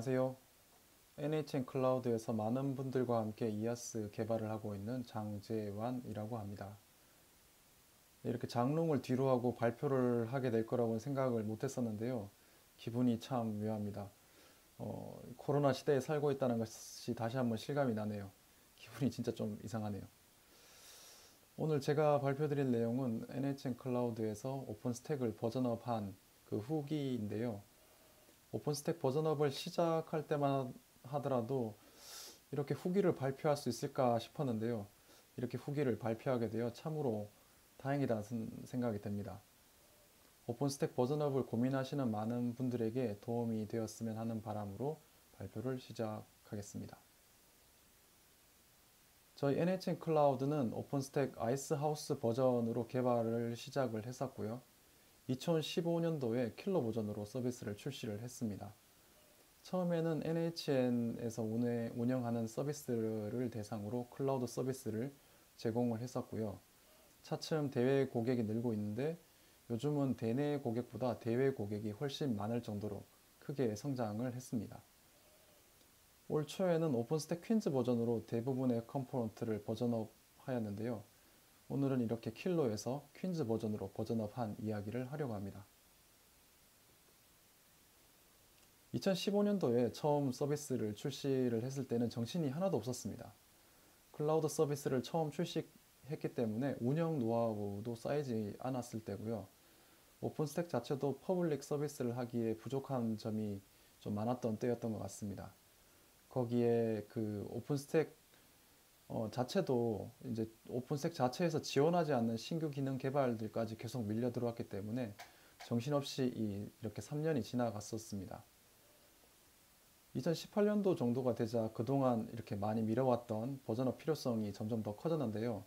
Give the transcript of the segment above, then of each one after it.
안녕하세요. NHN 클라우드에서 많은 분들과 함께 이아스 개발을 하고 있는 장재환이라고 합니다. 이렇게 장롱을 뒤로 하고 발표를 하게 될 거라고는 생각을 못 했었는데요. 기분이 참 묘합니다. 코로나 시대에 살고 있다는 것이 다시 한번 실감이 나네요. 기분이 진짜 좀 이상하네요. 오늘 제가 발표드릴 내용은 NHN 클라우드에서 오픈스택을 버전업한 그 후기인데요. 오픈스택 버전업을 시작할 때만 하더라도 이렇게 후기를 발표할 수 있을까 싶었는데요. 이렇게 후기를 발표하게 되어 참으로 다행이라는 생각이 듭니다. 오픈스택 버전업을 고민하시는 많은 분들에게 도움이 되었으면 하는 바람으로 발표를 시작하겠습니다. 저희 NHN 클라우드는 오픈스택 아이스하우스 버전으로 개발을 시작을 했었고요. 2015년도에 킬러 버전으로 서비스를 출시를 했습니다. 처음에는 NHN에서 운영하는 서비스를 대상으로 클라우드 서비스를 제공을 했었고요. 차츰 대외 고객이 늘고 있는데 요즘은 대내 고객보다 대외 고객이 훨씬 많을 정도로 크게 성장을 했습니다. 올 초에는 오픈스택 퀸즈 버전으로 대부분의 컴포넌트를 버전업 하였는데요. 오늘은 이렇게 킬러에서 퀸즈 버전으로 버전업한 이야기를 하려고 합니다. 2015년도에 처음 서비스를 출시를 했을 때는 정신이 하나도 없었습니다. 클라우드 서비스를 처음 출시했기 때문에 운영 노하우도 쌓이지 않았을 때고요. 오픈스택 자체도 퍼블릭 서비스를 하기에 부족한 점이 좀 많았던 때였던 것 같습니다. 거기에 그 오픈스택 자체도 이제 오픈스택 자체에서 지원하지 않는 신규 기능 개발들까지 계속 밀려 들어왔기 때문에 정신없이 이렇게 3년이 지나갔었습니다. 2018년도 정도가 되자 그동안 이렇게 많이 미뤄왔던 버전업 필요성이 점점 더 커졌는데요.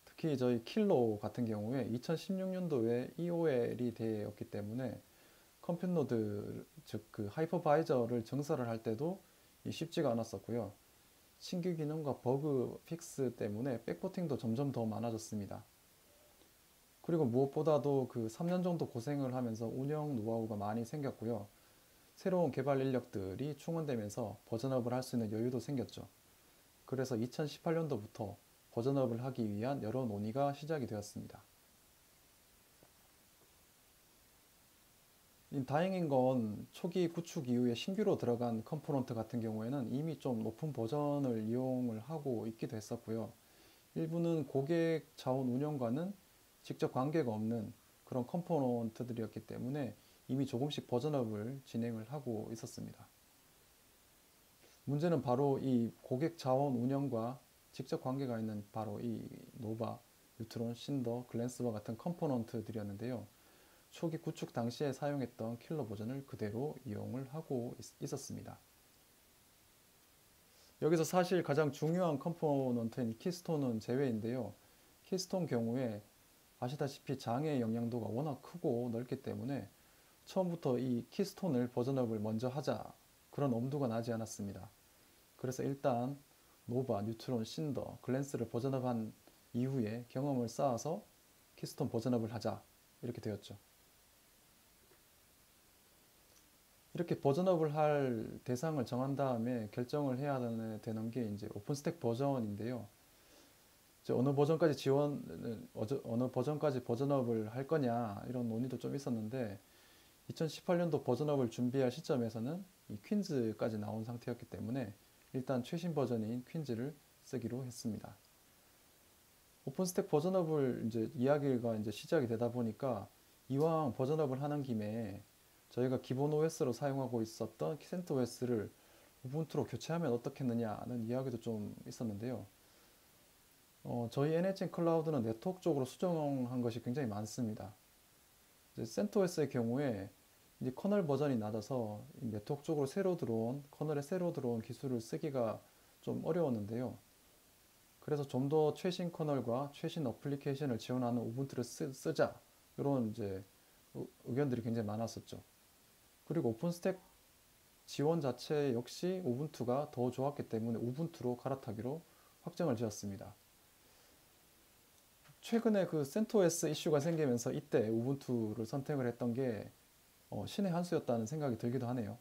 특히 저희 킬로 같은 경우에 2016년도에 EOL이 되었기 때문에 컴퓨트 노드, 즉 그 하이퍼바이저를 증설을 할 때도 쉽지가 않았었고요. 신규 기능과 버그 픽스 때문에 백포팅도 점점 더 많아졌습니다. 그리고 무엇보다도 그 3년 정도 고생을 하면서 운영 노하우가 많이 생겼고요. 새로운 개발 인력들이 충원되면서 버전업을 할 수 있는 여유도 생겼죠. 그래서 2018년도부터 버전업을 하기 위한 여러 논의가 시작이 되었습니다. 다행인 건 초기 구축 이후에 신규로 들어간 컴포넌트 같은 경우에는 이미 좀 높은 버전을 이용을 하고 있기도 했었고요. 일부는 고객 자원 운영과는 직접 관계가 없는 그런 컴포넌트들이었기 때문에 이미 조금씩 버전업을 진행을 하고 있었습니다. 문제는 바로 이 고객 자원 운영과 직접 관계가 있는 바로 이 노바, 뉴트론, 신더, 글랜스바 같은 컴포넌트들이었는데요. 초기 구축 당시에 사용했던 킬러 버전을 그대로 이용을 하고 있었습니다. 여기서 사실 가장 중요한 컴포넌트인 키스톤은 제외인데요. 키스톤 경우에 아시다시피 장의 영향도가 워낙 크고 넓기 때문에 처음부터 이 키스톤을 버전업을 먼저 하자 그런 엄두가 나지 않았습니다. 그래서 일단 노바, 뉴트론, 신더, 글랜스를 버전업한 이후에 경험을 쌓아서 키스톤 버전업을 하자 이렇게 되었죠. 이렇게 버전업을 할 대상을 정한 다음에 결정을 해야 되는 게 이제 오픈스택 버전인데요. 이제 어느 버전까지 버전업을 할 거냐 이런 논의도 좀 있었는데 2018년도 버전업을 준비할 시점에서는 이 퀸즈까지 나온 상태였기 때문에 일단 최신 버전인 퀸즈를 쓰기로 했습니다. 오픈스택 버전업을 이제 이야기가 이제 시작이 되다 보니까 이왕 버전업을 하는 김에 저희가 기본 OS로 사용하고 있었던 CentOS를 우분투로 교체하면 어떻겠느냐는 이야기도 좀 있었는데요. 저희 NHN 클라우드는 네트워크 쪽으로 수정한 것이 굉장히 많습니다. CentOS의 경우에 이제 커널 버전이 낮아서 네트워크 쪽으로 커널에 새로 들어온 기술을 쓰기가 좀 어려웠는데요. 그래서 좀 더 최신 커널과 최신 어플리케이션을 지원하는 우분투를 쓰자 이런 이제 의견들이 굉장히 많았었죠. 그리고 오픈스택 지원 자체 역시 우분투가 더 좋았기 때문에 우분투로 갈아타기로 확정을 지었습니다. 최근에 그 CentOS 이슈가 생기면서 이때 우분투를 선택을 했던 게 신의 한 수였다는 생각이 들기도 하네요.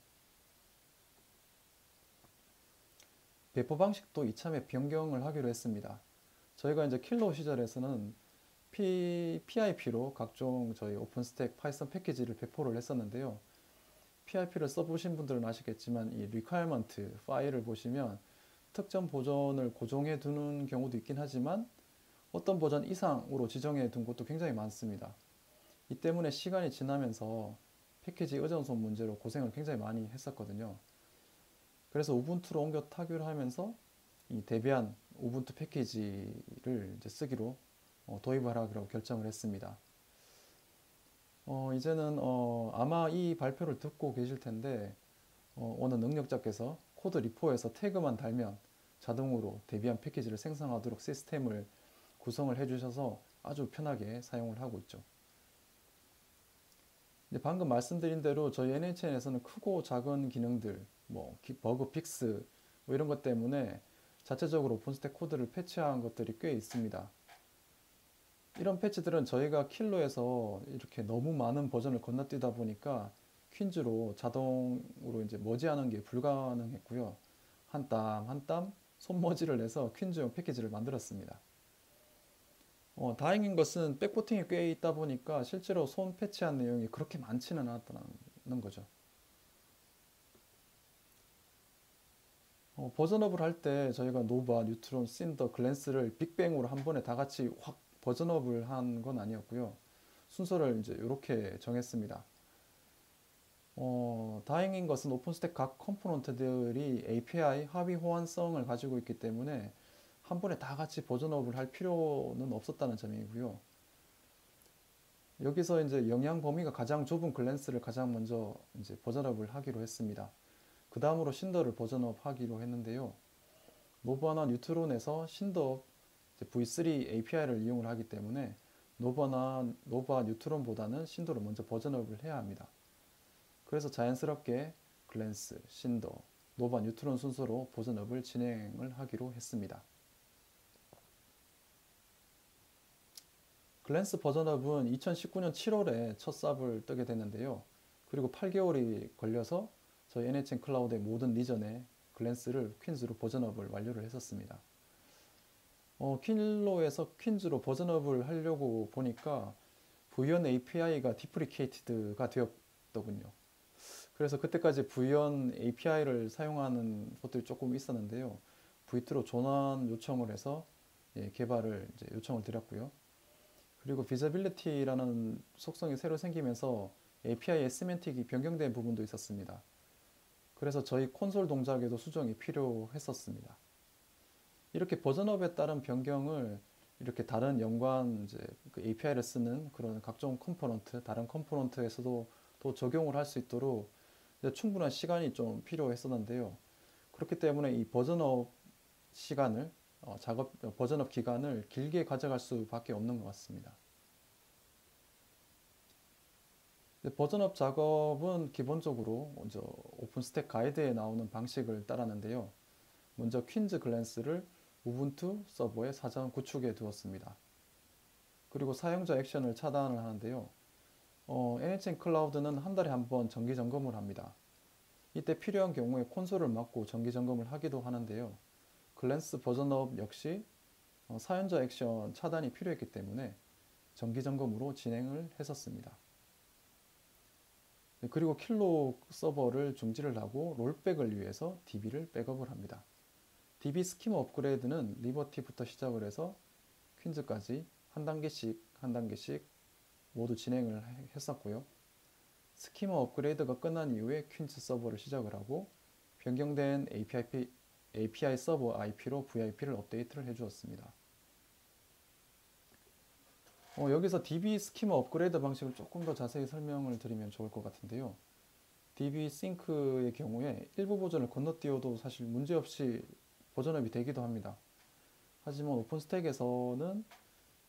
배포 방식도 이참에 변경을 하기로 했습니다. 저희가 이제 킬로 시절에서는 PIP로 각종 저희 오픈스택 파이썬 패키지를 배포를 했었는데요. PIP를 써보신 분들은 아시겠지만 이 requirement 파일을 보시면 특정 버전을 고정해 두는 경우도 있긴 하지만 어떤 버전 이상으로 지정해 둔 것도 굉장히 많습니다. 이 때문에 시간이 지나면서 패키지 의존성 문제로 고생을 굉장히 많이 했었거든요. 그래서 우분투로 옮겨 타결을 하면서 이 대비한 우분투 패키지를 이제 쓰기로 도입을 하기로 결정을 했습니다. 이제는 아마 이 발표를 듣고 계실 텐데 어느 능력자께서 코드 리포에서 태그만 달면 자동으로 대비한 패키지를 생성하도록 시스템을 구성을 해주셔서 아주 편하게 사용을 하고 있죠. 방금 말씀드린 대로 저희 NHN에서는 크고 작은 기능들, 뭐 버그 픽스 뭐 이런 것 때문에 자체적으로 오픈스택 코드를 패치한 것들이 꽤 있습니다. 이런 패치들은 저희가 킬로에서 이렇게 너무 많은 버전을 건너뛰다 보니까 퀸즈로 자동으로 이제 머지하는 게 불가능했고요. 한 땀 한 땀 손머지를 내서 퀸즈용 패키지를 만들었습니다. 다행인 것은 백포팅이 꽤 있다 보니까 실제로 손 패치한 내용이 그렇게 많지는 않았다는 거죠. 버전업을 할 때 저희가 노바, 뉴트론, 신더, 글랜스를 빅뱅으로 한 번에 다 같이 확 버전업을 한 건 아니었고요. 순서를 이제 이렇게 정했습니다. 다행인 것은 오픈스택 각 컴포넌트들이 API 합의 호환성을 가지고 있기 때문에 한 번에 다 같이 버전업을 할 필요는 없었다는 점이고요. 여기서 이제 영향 범위가 가장 좁은 글랜스를 가장 먼저 이제 버전업을 하기로 했습니다. 그 다음으로 신더를 버전업 하기로 했는데요. 노바나 뉴트론에서 신더 V3 API를 이용을 하기 때문에 노바 뉴트론보다는 신더를 먼저 버전업을 해야 합니다. 그래서 자연스럽게 글랜스, 신더, 노바 뉴트론 순서로 버전업을 진행을 하기로 했습니다. 글랜스 버전업은 2019년 7월에 첫 삽을 뜨게 됐는데요. 그리고 8개월이 걸려서 저희 NHN 클라우드의 모든 리전에 글랜스를 퀸즈로 버전업을 완료를 했었습니다. 킬로에서 퀸즈로 버전업을 하려고 보니까 V1 API가 디프리케이티드가 되었더군요. 그래서 그때까지 V1 API를 사용하는 것들이 조금 있었는데요. V2로 전환 요청을 해서 개발을 이제 요청을 드렸고요. 그리고 비저빌리티라는 속성이 새로 생기면서 API의 세멘틱이 변경된 부분도 있었습니다. 그래서 저희 콘솔 동작에도 수정이 필요했었습니다. 이렇게 버전업에 따른 변경을 이렇게 다른 연관 이제 그 API를 쓰는 그런 각종 컴포넌트, 다른 컴포넌트에서도 또 적용을 할 수 있도록 충분한 시간이 좀 필요했었는데요. 그렇기 때문에 이 버전업 시간을 버전업 기간을 길게 가져갈 수밖에 없는 것 같습니다. 버전업 작업은 기본적으로 먼저 오픈스택 가이드에 나오는 방식을 따랐는데요. 먼저 퀸즈 글랜스를 우분투 서버에 사전 구축해 두었습니다. 그리고 사용자 액션을 차단을 하는데요. NHN 클라우드는 한 달에 한 번 정기 점검을 합니다. 이때 필요한 경우에 콘솔을 막고 정기 점검을 하기도 하는데요. 글랜스 버전업 역시 사용자 액션 차단이 필요했기 때문에 정기 점검으로 진행을 했었습니다. 그리고 킬로 서버를 중지를 하고 롤백을 위해서 DB를 백업을 합니다. DB 스키마 업그레이드는 리버티부터 시작을 해서 퀸즈까지 한 단계씩 모두 진행을 했었고요. 스키마 업그레이드가 끝난 이후에 퀸즈 서버를 시작을 하고 변경된 API 서버 IP로 VIP를 업데이트를 해주었습니다. 여기서 DB 스키마 업그레이드 방식을 조금 더 자세히 설명을 드리면 좋을 것 같은데요. DB 싱크의 경우에 일부 버전을 건너뛰어도 사실 문제없이 버전업이 되기도 합니다. 하지만 오픈스택에서는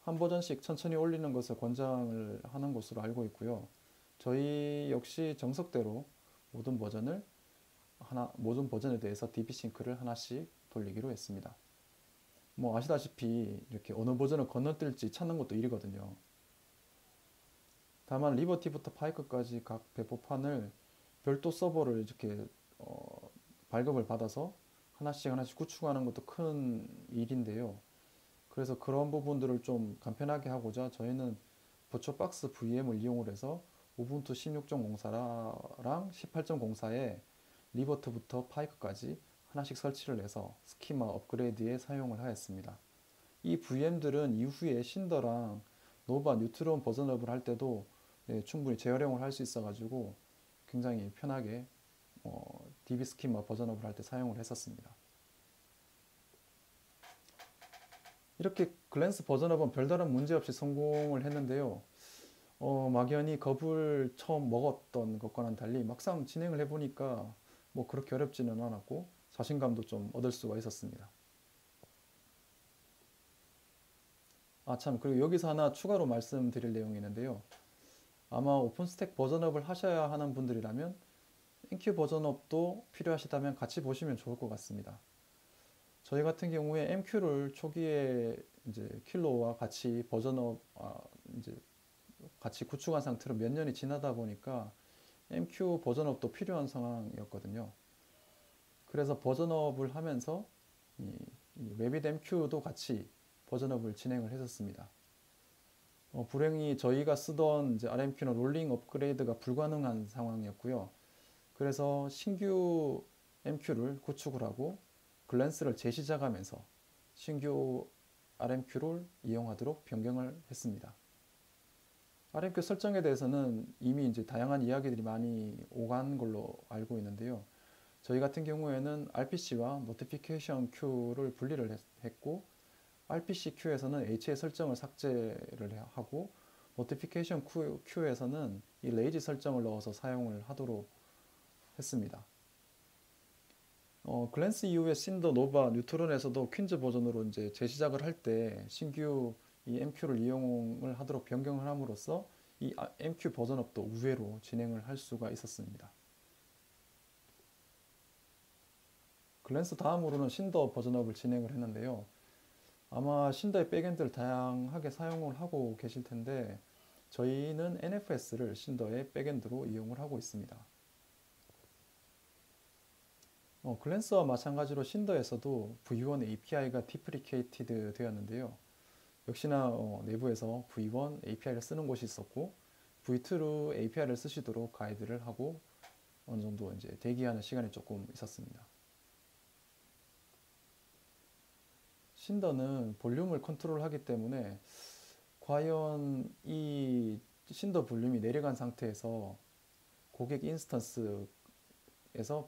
한 버전씩 천천히 올리는 것을 권장을 하는 것으로 알고 있고요. 저희 역시 정석대로 모든 버전에 대해서 DB 싱크를 하나씩 돌리기로 했습니다. 뭐 아시다시피 이렇게 어느 버전을 건너뛸지 찾는 것도 일이거든요. 다만 리버티부터 파이크까지 각 배포판을 별도 서버를 이렇게 발급을 받아서 하나씩 하나씩 구축하는 것도 큰 일인데요. 그래서 그런 부분들을 좀 간편하게 하고자 저희는 버추얼박스 VM을 이용을 해서 우분투 16.04랑 18.04에 리버트부터 파이크까지 하나씩 설치를 해서 스키마 업그레이드에 사용을 하였습니다. 이 VM들은 이후에 신더랑 노바 뉴트론 버전업을 할 때도 충분히 재활용을 할 수 있어가지고 굉장히 편하게 DB 스키마 버전업을 할 때 사용을 했었습니다. 이렇게 글랜스 버전업은 별다른 문제 없이 성공을 했는데요. 막연히 겁을 처음 먹었던 것과는 달리 막상 진행을 해보니까 뭐 그렇게 어렵지는 않았고 자신감도 좀 얻을 수가 있었습니다. 참, 그리고 여기서 하나 추가로 말씀드릴 내용이 있는데요. 아마 오픈스택 버전업을 하셔야 하는 분들이라면 MQ 버전업도 필요하시다면 같이 보시면 좋을 것 같습니다. 저희 같은 경우에 MQ를 초기에 이제 킬로와 같이 버전업 이제 같이 구축한 상태로 몇 년이 지나다 보니까 MQ 버전업도 필요한 상황이었거든요. 그래서 버전업을 하면서 이 래빗 MQ도 같이 버전업을 진행을 했었습니다. 불행히 저희가 쓰던 이제 RMQ는 롤링 업그레이드가 불가능한 상황이었고요. 그래서 신규 MQ를 구축을 하고 글랜스를 재시작하면서 신규 RMQ를 이용하도록 변경을 했습니다. RMQ 설정에 대해서는 이미 이제 다양한 이야기들이 많이 오간 걸로 알고 있는데요. 저희 같은 경우에는 RPC와 노티피케이션 Q를 분리를 했고 RPC Q에서는 HA 설정을 삭제를 하고 노티피케이션 Q에서는 이 레이지 설정을 넣어서 사용을 하도록 했습니다. 글랜스 이후에 신더, 노바, 뉴트론에서도 퀸즈 버전으로 이제 재시작을 할 때 신규 이 MQ를 이용을 하도록 변경을 함으로써 이 MQ 버전업도 우회로 진행을 할 수가 있었습니다. 글랜스 다음으로는 신더 버전업을 진행을 했는데요. 아마 신더의 백엔드를 다양하게 사용을 하고 계실 텐데 저희는 NFS를 신더의 백엔드로 이용을 하고 있습니다. 글랜스와 마찬가지로 신더에서도 V1 API가 디프리케이티드 되었는데요. 역시나 내부에서 V1 API를 쓰는 곳이 있었고 V2로 API를 쓰시도록 가이드를 하고 어느 정도 이제 대기하는 시간이 조금 있었습니다. 신더는 볼륨을 컨트롤하기 때문에 과연 이 신더 볼륨이 내려간 상태에서 고객 인스턴스에서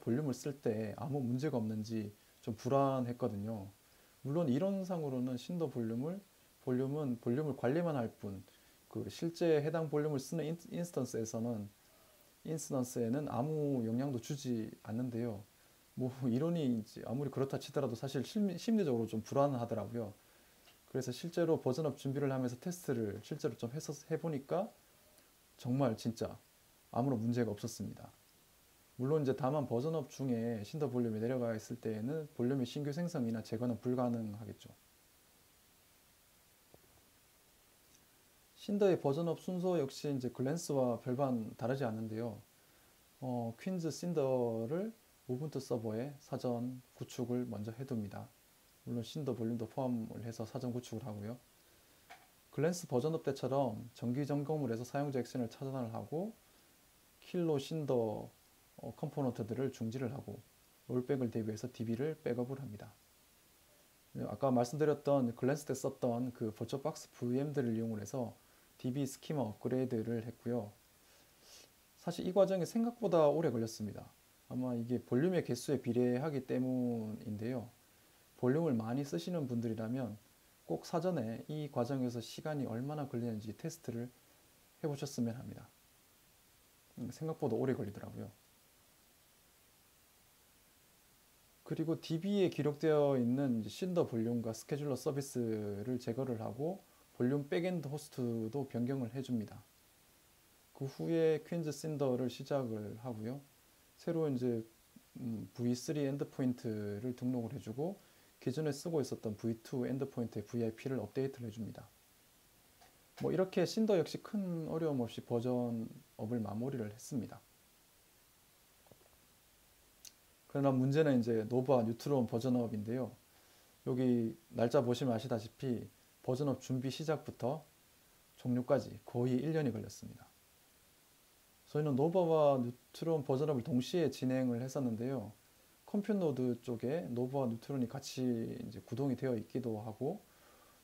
볼륨을 쓸 때 아무 문제가 없는지 좀 불안했거든요. 물론 이론상으로는 신더 볼륨은 볼륨을 관리만 할 뿐, 그 실제 해당 볼륨을 쓰는 인스턴스에는 아무 영향도 주지 않는데요. 뭐 이론이 아무리 그렇다 치더라도 사실 심리적으로 좀 불안하더라고요. 그래서 실제로 버전업 준비를 하면서 테스트를 실제로 좀 해보니까 정말 진짜 아무런 문제가 없었습니다. 물론 이제 다만 버전업 중에 신더 볼륨이 내려가 있을 때에는 볼륨의 신규 생성이나 제거는 불가능하겠죠. 신더의 버전업 순서 역시 이제 글랜스와 별반 다르지 않는데요. 퀸즈 신더를 우분투 서버에 사전 구축을 먼저 해둡니다. 물론 신더 볼륨도 포함을 해서 사전 구축을 하고요. 글랜스 버전업 때처럼 정기 점검을 해서 사용자 액션을 차단을 하고 킬로 신더 컴포넌트들을 중지를 하고 롤백을 대비해서 DB를 백업을 합니다. 아까 말씀드렸던 글랜스 때 썼던 그 버추얼박스 VM들을 이용을 해서 DB 스키마 업그레이드를 했고요. 사실 이 과정이 생각보다 오래 걸렸습니다. 아마 이게 볼륨의 개수에 비례하기 때문인데요. 볼륨을 많이 쓰시는 분들이라면 꼭 사전에 이 과정에서 시간이 얼마나 걸리는지 테스트를 해보셨으면 합니다. 생각보다 오래 걸리더라고요. 그리고 DB에 기록되어 있는 신더 볼륨과 스케줄러 서비스를 제거를 하고 볼륨 백엔드 호스트도 변경을 해줍니다. 그 후에 퀸즈 신더를 시작을 하고요. 새로 이제 V3 엔드포인트를 등록을 해주고 기존에 쓰고 있었던 V2 엔드포인트의 VIP를 업데이트를 해줍니다. 뭐 이렇게 신더 역시 큰 어려움 없이 버전업을 마무리를 했습니다. 그러나 문제는 이제 노바 뉴트론 버전업인데요. 여기 날짜 보시면 아시다시피 버전업 준비 시작부터 종료까지 거의 1년이 걸렸습니다. 저희는 노바와 뉴트론 버전업을 동시에 진행을 했었는데요. 컴퓨터 노드 쪽에 노바와 뉴트론이 같이 이제 구동이 되어 있기도 하고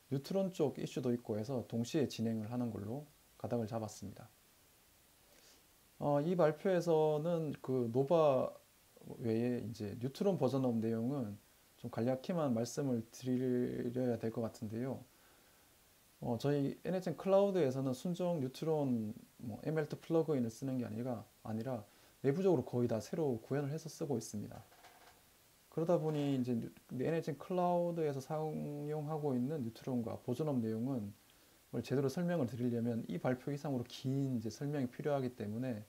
뉴트론 쪽 이슈도 있고 해서 동시에 진행을 하는 걸로 가닥을 잡았습니다. 이 발표에서는 그 노바 외에 이제 뉴트론 버전업 내용은 좀 간략히만 말씀을 드려야 될 것 같은데요. 저희 NHN 클라우드에서는 순정 뉴트론 ML2 플러그인을 쓰는 게 아니라 내부적으로 거의 다 새로 구현을 해서 쓰고 있습니다. 그러다 보니 이제 NHN 클라우드에서 사용하고 있는 뉴트론과 버전업 내용은 제대로 설명을 드리려면 이 발표 이상으로 긴 이제 설명이 필요하기 때문에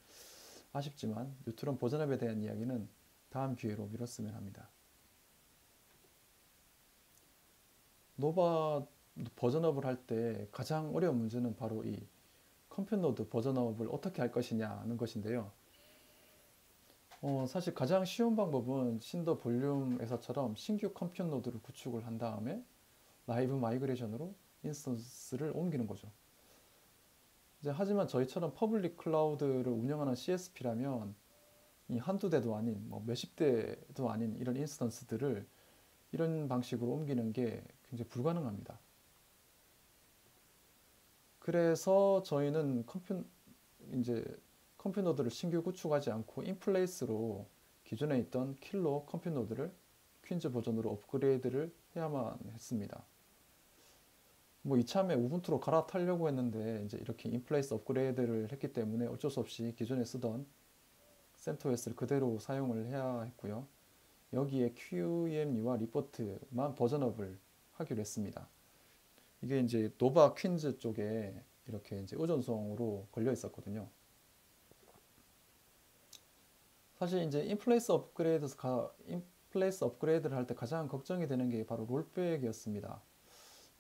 아쉽지만 뉴트론 버전업에 대한 이야기는 다음 기회로 미뤘으면 합니다. 노바 버전업을 할 때 가장 어려운 문제는 바로 이 컴퓨터 노드 버전업을 어떻게 할 것이냐는 것인데요. 사실 가장 쉬운 방법은 신더 볼륨에서처럼 신규 컴퓨터 노드를 구축을 한 다음에 라이브 마이그레이션으로 인스턴스를 옮기는 거죠. 하지만 저희처럼 퍼블릭 클라우드를 운영하는 CSP라면 이 한두 대도 아닌 몇십 대도 아닌 이런 인스턴스들을 이런 방식으로 옮기는 게 굉장히 불가능합니다. 그래서 저희는 컴퓨터 노드를 신규 구축하지 않고 인플레이스로 기존에 있던 킬러 컴퓨터 노드를 퀸즈 버전으로 업그레이드를 해야만 했습니다. 이참에 우분투로 갈아타려고 했는데 이제 이렇게 인플레이스 업그레이드를 했기 때문에 어쩔 수 없이 기존에 쓰던 CentOS를 그대로 사용을 해야 했고요. 여기에 QEMU와 리포트만 버전업을 하기로 했습니다. 이게 이제 노바 퀸즈 쪽에 이렇게 이제 의존성으로 걸려 있었거든요. 사실 이제 인플레이스 업그레이드를 할 때 가장 걱정이 되는 게 바로 롤백이었습니다.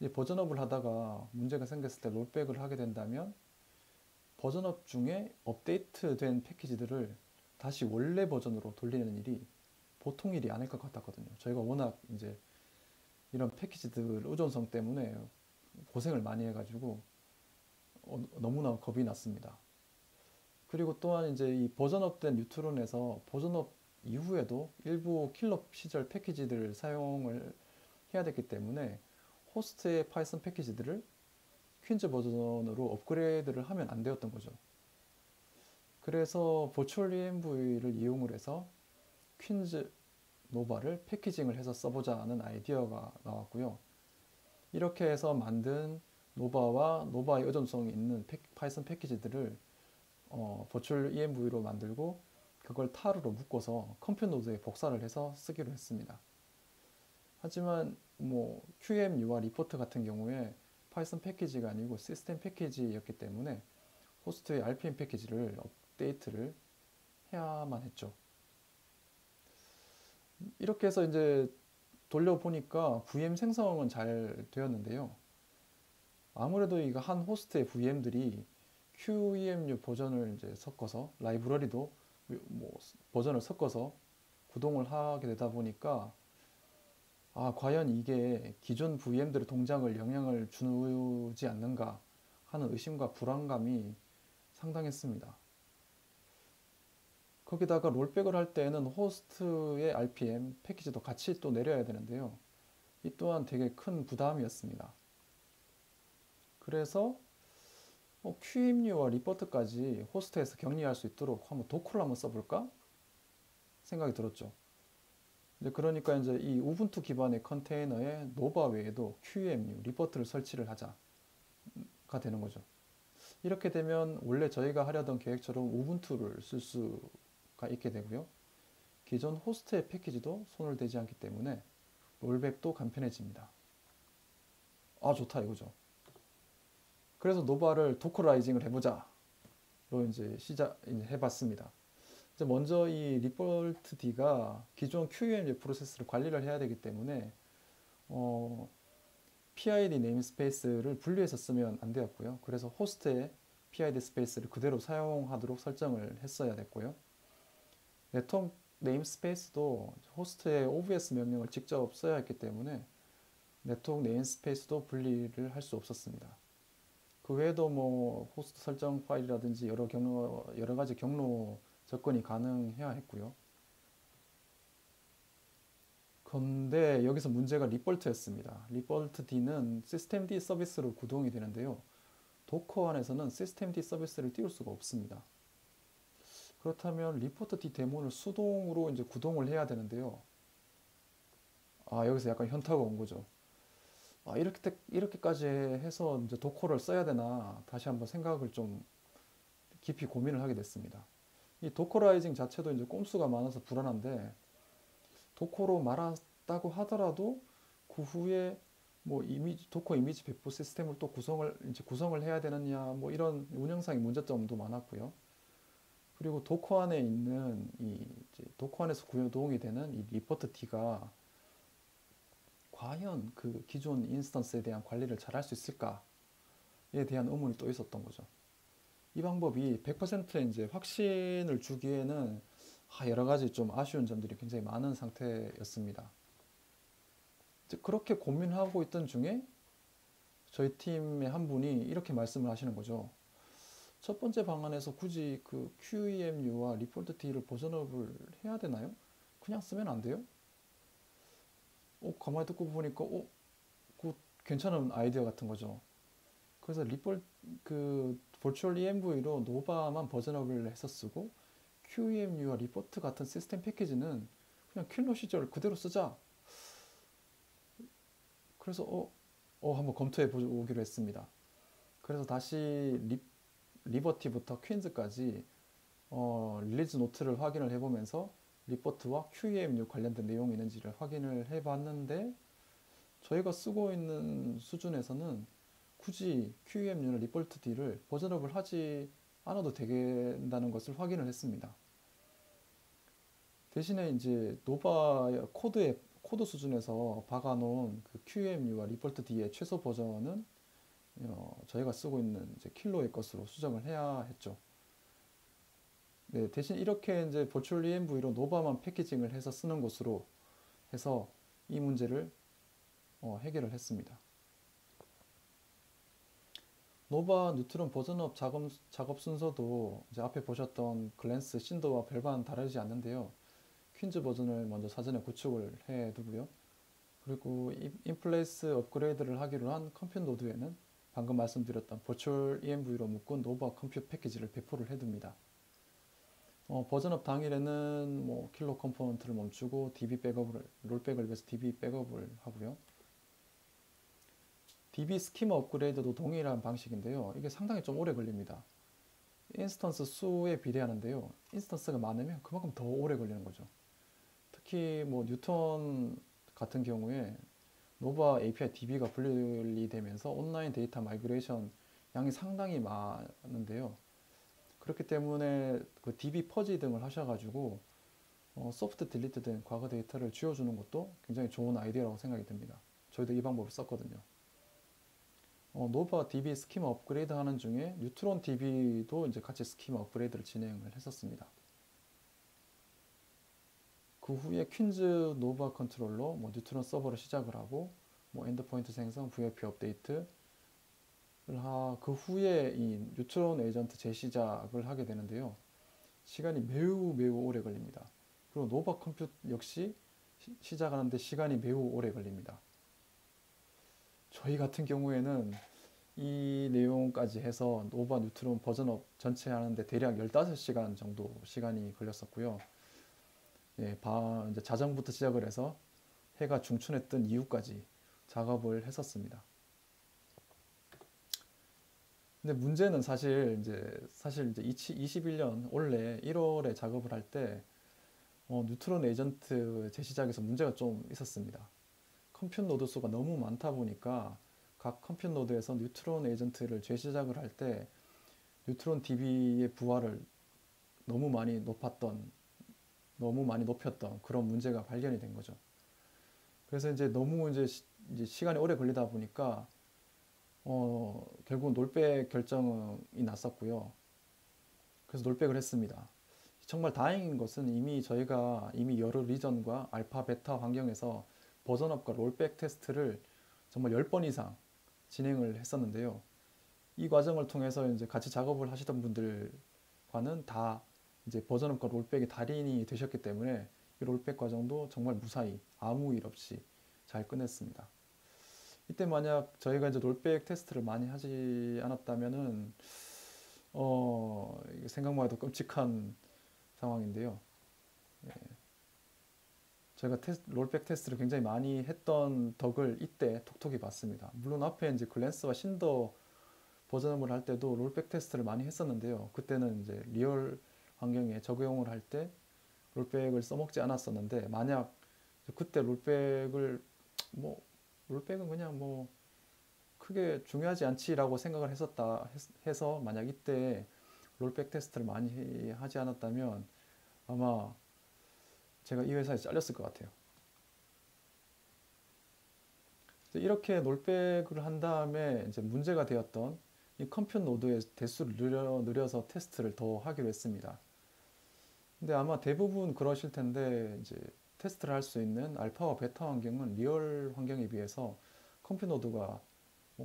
이제 버전업을 하다가 문제가 생겼을 때 롤백을 하게 된다면 버전업 중에 업데이트된 패키지들을 다시 원래 버전으로 돌리는 일이 보통 일이 아닐 것 같았거든요. 저희가 워낙 이제 이런 패키지들 의존성 때문에 고생을 많이 해가지고 너무나 겁이 났습니다. 그리고 또한 이제 이 버전업된 뉴트론에서 버전업 이후에도 일부 킬러 시절 패키지들을 사용을 해야 됐기 때문에 호스트의 파이썬 패키지들을 퀸즈 버전으로 업그레이드를 하면 안 되었던 거죠. 그래서 버추얼 env를 이용을 해서 퀸즈 노바를 패키징을 해서 써보자는 아이디어가 나왔고요. 이렇게 해서 만든 노바와 노바의 의존성이 있는 파이썬 패키지들을 버추얼 env로 만들고 그걸 타르로 묶어서 컴퓨터 노드에 복사를 해서 쓰기로 했습니다. 하지만 QEMU와 리포트 같은 경우에 파이썬 패키지가 아니고 시스템 패키지였기 때문에 호스트의 RPM 패키지를 업데이트를 해야만 했죠. 이렇게 해서 이제 돌려보니까 VM 생성은 잘 되었는데요. 아무래도 이거 한 호스트의 VM들이 QEMU 버전을 이제 섞어서 라이브러리도 버전을 섞어서 구동을 하게 되다 보니까 과연 이게 기존 VM들의 동작을 영향을 주지 않는가 하는 의심과 불안감이 상당했습니다. 거기다가 롤백을 할 때는 호스트의 RPM 패키지도 같이 또 내려야 되는데요. 이 또한 되게 큰 부담이었습니다. 그래서 QEMU와 리포트까지 호스트에서 격리할 수 있도록 도커를 한번 써볼까 생각이 들었죠. 그러니까 이제 이 우분투 기반의 컨테이너에 노바 외에도 QEMU, 리포트를 설치를 하자가 되는 거죠. 이렇게 되면 원래 저희가 하려던 계획처럼 우분투를 쓸 수가 있게 되고요. 기존 호스트의 패키지도 손을 대지 않기 때문에 롤백도 간편해집니다. 좋다 이거죠. 그래서 노바를 도커라이징을 해보자로 이제 해봤습니다. 먼저 이 리포트 D가 기존 QEMU 프로세스를 관리를 해야 되기 때문에 PID 네임스페이스를 분리해서 쓰면 안 되었고요. 그래서 호스트의 PID 스페이스를 그대로 사용하도록 설정을 했어야 됐고요. 네임스페이스도 호스트의 OVS 명령을 직접 써야 했기 때문에 네트워크 네임스페이스도 분리를 할 수 없었습니다. 그 외에도 뭐 호스트 설정 파일이라든지 여러 가지 경로 접근이 가능해야 했고요. 그런데 여기서 문제가 리벌트였습니다. 리벌트 D는 시스템 D 서비스로 구동이 되는데요. 도커 안에서는 시스템 D 서비스를 띄울 수가 없습니다. 그렇다면 리포트 D 데몬을 수동으로 이제 구동을 해야 되는데요. 여기서 약간 현타가 온 거죠. 이렇게까지 해서 이제 도커를 써야 되나 다시 한번 생각을 좀 깊이 고민을 하게 됐습니다. 이 도커라이징 자체도 이제 꼼수가 많아서 불안한데 도커로 말았다고 하더라도 그 후에 뭐 도커 이미지 배포 시스템을 또 구성을 해야 되느냐 뭐 이런 운영상의 문제점도 많았고요. 그리고 도커 안에 있는 도커 안에서 구동이 되는 이 리포트 D가 과연 그 기존 인스턴스에 대한 관리를 잘 할 수 있을까에 대한 의문이 또 있었던 거죠. 이 방법이 100%의 이제 확신을 주기에는 여러 가지 좀 아쉬운 점들이 굉장히 많은 상태였습니다. 그렇게 고민하고 있던 중에 저희 팀의 한 분이 이렇게 말씀을 하시는 거죠. 첫 번째 방안에서 굳이 그 QEMU와 리포트 D를 버전업을 해야 되나요? 그냥 쓰면 안 돼요? 가만히 듣고 보니까 그 괜찮은 아이디어 같은 거죠. 그래서 버추얼 ENV로 노바만 버전업을 해서 쓰고 QEMU와 리포트 같은 시스템 패키지는 그냥 킬러 시절 그대로 쓰자. 그래서 한번 검토해 보기로 했습니다. 그래서 다시 리버티부터 퀸즈까지 릴리즈 노트를 확인을 해보면서 리포트와 QEMU 관련된 내용이 있는지를 확인을 해봤는데 저희가 쓰고 있는 수준에서는 굳이 QEMU나 리포트 D를 버전업을 하지 않아도 되겠다는 것을 확인을 했습니다. 대신에 이제 노바 코드 수준에서 박아놓은 그 QEMU와 리포트 D의 최소 버전은 저희가 쓰고 있는 이제 킬로의 것으로 수정을 해야 했죠. 네, 대신 이렇게 이제 버추얼 ENV로 노바만 패키징을 해서 쓰는 것으로 해서 이 문제를 해결을 했습니다. 노바 뉴트론 버전업 작업 순서도 이제 앞에 보셨던 글랜스, 신도와 별반 다르지 않는데요. 퀸즈 버전을 먼저 사전에 구축을 해두고요. 그리고 인플레이스 업그레이드를 하기로 한 컴퓨터 노드에는 방금 말씀드렸던 버추얼 ENV로 묶은 노바 컴퓨터 패키지를 배포를 해둡니다. 버전업 당일에는 뭐 킬러 컴포넌트를 멈추고 롤백을 위해서 DB 백업을 하고요. DB 스키마 업그레이드도 동일한 방식인데요. 이게 상당히 좀 오래 걸립니다. 인스턴스 수에 비례하는데요. 인스턴스가 많으면 그만큼 더 오래 걸리는 거죠. 특히 뭐 뉴턴 같은 경우에 노바 API DB가 분리되면서 온라인 데이터 마이그레이션 양이 상당히 많은데요. 그렇기 때문에 그 DB 퍼지 등을 하셔가지고 소프트 딜리트 된 과거 데이터를 지워주는 것도 굉장히 좋은 아이디어라고 생각이 듭니다. 저희도 이 방법을 썼거든요. 노바 DB 스키마 업그레이드 하는 중에 뉴트론 DB도 이제 같이 스키마 업그레이드를 진행을 했었습니다. 그 후에 퀸즈 노바 컨트롤러 뉴트론 서버를 시작을 하고 엔드포인트 생성, VIP 업데이트 그 후에 이 뉴트론 에이전트 재시작을 하게 되는데요. 시간이 매우 오래 걸립니다. 그리고 노바 컴퓨터 역시 시작하는데 시간이 매우 오래 걸립니다. 저희 같은 경우에는 이 내용까지 해서 노바 뉴트론 버전업 전체 하는데 대략 15시간 정도 시간이 걸렸었고요. 예, 이제 자정부터 시작을 해서 해가 중천에 뜬 이후까지 작업을 했었습니다. 근데 문제는 사실 이제 21년 올해 1월에 작업을 할 때 뉴트론 에이전트 재시작에서 문제가 좀 있었습니다. 컴퓨터 노드 수가 너무 많다 보니까 각 컴퓨터 노드에서 뉴트론 에이전트를 재시작을 할 때 뉴트론 DB의 부하를 너무 많이 높였던 그런 문제가 발견이 된 거죠. 그래서 이제 너무 이제 시간이 오래 걸리다 보니까 결국은 롤백 결정이 났었고요. 그래서 롤백을 했습니다. 정말 다행인 것은 이미 여러 리전과 알파, 베타 환경에서 버전업과 롤백 테스트를 정말 10번 이상 진행을 했었는데요. 이 과정을 통해서 이제 같이 작업을 하시던 분들과는 다 이제 버전업과 롤백의 달인이 되셨기 때문에 이 롤백 과정도 정말 무사히 아무 일 없이 잘 끝냈습니다. 이때 만약 저희가 이제 롤백 테스트를 많이 하지 않았다면은 생각만 해도 끔찍한 상황인데요. 저희가 롤백 테스트를 굉장히 많이 했던 덕을 이때 톡톡히 봤습니다. 물론 앞에 이제 글랜스와 신더 버전업을 할 때도 롤백 테스트를 많이 했었는데요. 그때는 이제 리얼 환경에 적용을 할 때 롤백을 써먹지 않았었는데, 만약 그때 뭐 롤백은 그냥 뭐 크게 중요하지 않지라고 생각을 해서 만약 이때 롤백 테스트를 많이 하지 않았다면 아마 제가 이 회사에 잘렸을 것 같아요. 이렇게 롤백을 한 다음에 이제 문제가 되었던 이 컴퓨터 노드의 대수를 늘려서 테스트를 더 하기로 했습니다. 근데 아마 대부분 그러실 텐데, 이제 테스트를 할 수 있는 알파와 베타 환경은 리얼 환경에 비해서 컴퓨터 노드가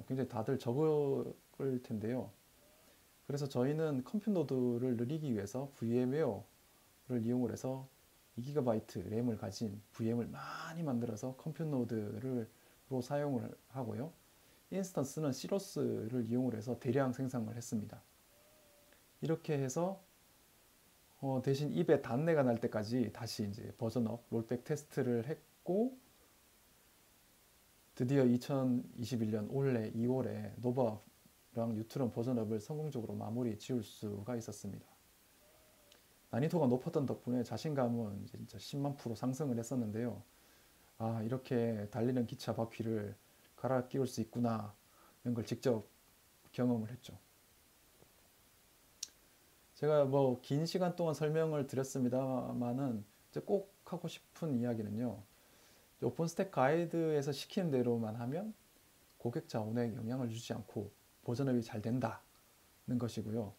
굉장히 다들 적을 텐데요. 그래서 저희는 컴퓨터 노드를 늘리기 위해서 VM웨어를 이용을 해서 2GB 램을 가진 VM을 많이 만들어서 컴퓨터 노드로 사용을 하고요. 인스턴스는 시로스를 이용을 해서 대량 생성을 했습니다. 이렇게 해서 대신 입에 단내가 날 때까지 다시 이제 버전업 롤백 테스트를 했고, 드디어 2021년 올해 2월에 노바랑 뉴트론 버전업을 성공적으로 마무리 지을 수가 있었습니다. 난이도가 높았던 덕분에 자신감은 이제 진짜 10만 프로 상승을 했었는데요. 아, 이렇게 달리는 기차 바퀴를 갈아 끼울 수 있구나, 이런 걸 직접 경험을 했죠. 제가 뭐 긴 시간 동안 설명을 드렸습니다만은 꼭 하고 싶은 이야기는요. 오픈스택 가이드에서 시키는 대로만 하면 고객 자원에 영향을 주지 않고 버전업이 잘 된다는 것이고요.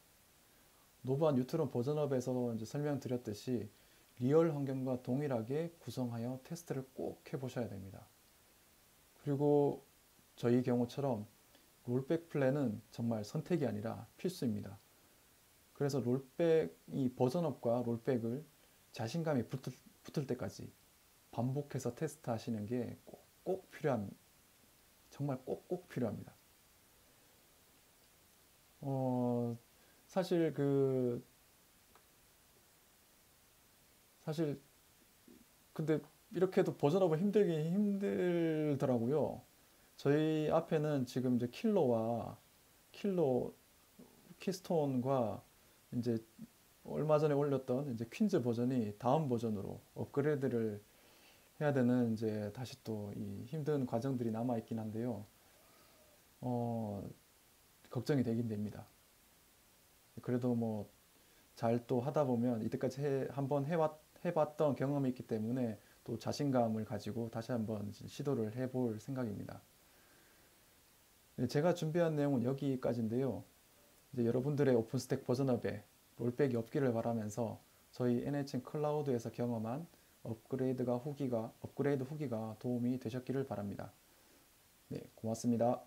노바 뉴트론 버전업에서 이제 설명드렸듯이 리얼 환경과 동일하게 구성하여 테스트를 꼭 해보셔야 됩니다. 그리고 저희 경우처럼 롤백 플랜은 정말 선택이 아니라 필수입니다. 그래서 이 버전업과 롤백을 자신감이 붙을 때까지 반복해서 테스트 하시는 게 꼭 필요합니다. 정말 꼭 필요합니다. 사실 근데 이렇게 해도 버전업은 힘들긴 힘들더라고요. 저희 앞에는 지금 이제 킬러 키스톤과 이제 얼마 전에 올렸던 이제 퀸즈 버전이 다음 버전으로 업그레이드를 해야 되는 이제 다시 또 이 힘든 과정들이 남아 있긴 한데요. 걱정이 되긴 됩니다. 그래도 뭐 잘 또 하다 보면 이때까지 한번 해봤던 경험이 있기 때문에 또 자신감을 가지고 다시 한번 시도를 해볼 생각입니다. 네, 제가 준비한 내용은 여기까지인데요. 이제 여러분들의 오픈스택 버전업에 롤백이 없기를 바라면서 저희 NHN 클라우드에서 경험한 업그레이드 후기가 도움이 되셨기를 바랍니다. 네, 고맙습니다.